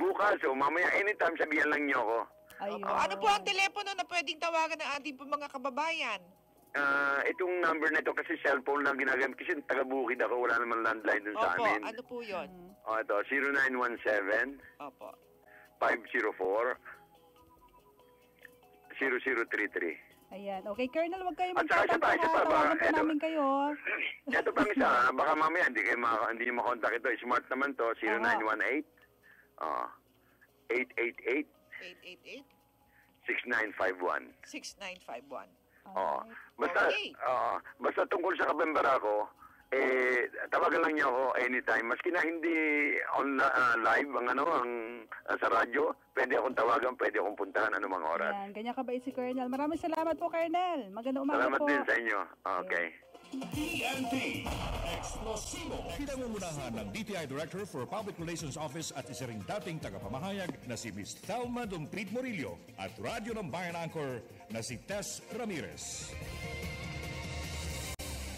bukas o mamaya anytime, sabihan lang nyo ako. Ano po ang telepono na pwedeng tawagan ng ating mga kababayan? Itong number na ito kasi cellphone lang ginagamit kasi taga-bukid ako, wala naman landline dun sa amin. Ano po yun? Ito, 0917 Opo. 504 0033. Ayan. Okay, Colonel, huwag kayo At saka isa pa, tawagan po namin kayo. Ito pang isa, baka mamaya hindi nyo makontak ito. Smart naman to, 0918 888 6951. 6951. Basta tungkol sa Kabembarako, tawagan lang niyo ako anytime. Maski na hindi live ang sa radyo, pwede akong tawagan, pwede akong puntahan anumang oras. Yan, ganyan ka ba si Colonel? Maraming salamat po, Colonel. Magandang umaga Salamat po. din sa inyo. Okay. TNT Explosivo. Pinangungunahan ng DTI Director for Public Relations Office at isa ring dating tagapamahayag na si Miss Thelma Dumpit Morillo at Radyo ng Bayan Anchor na si Tess Ramirez.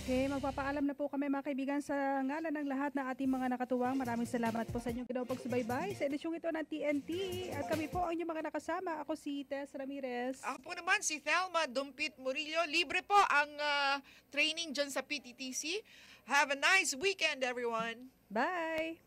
Okay, magpapaalam na po kami mga kaibigan sa ngalan ng lahat ng ating mga nakatuwang. Maraming salamat po sa inyong ginawang pagsubaybay sa edisyong ito ng TNT. At kami po ang inyong mga nakasama. Ako si Tess Ramirez. Ako po naman si Thelma Dumpit Murillo. Libre po ang training dyan sa PTTC. Have a nice weekend, everyone. Bye!